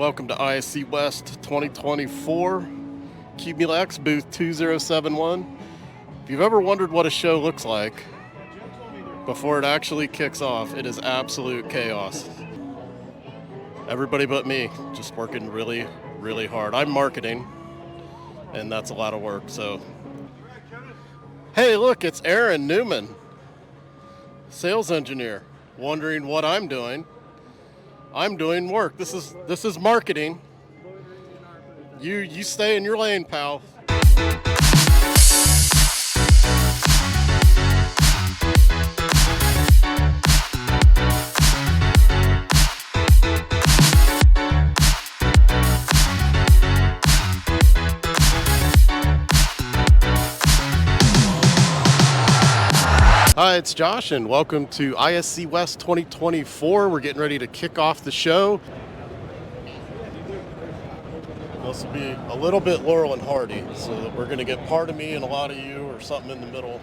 Welcome to ISC West 2024, Qumulex booth 2071. If you've ever wondered what a show looks like before it actually kicks off, it is absolute chaos. Everybody but me just working really, really hard. I'm marketing, and that's a lot of work. So, hey, look, it's Aaron Newman, sales engineer, wondering what I'm doing. I'm doing work. This is marketing. You stay in your lane, pal. Hi, it's Josh, and welcome to ISC West 2024. We're getting ready to kick off the show. This will be a little bit Laurel and Hardy, so that we're going to get part of me and a lot of you, or something in the middle.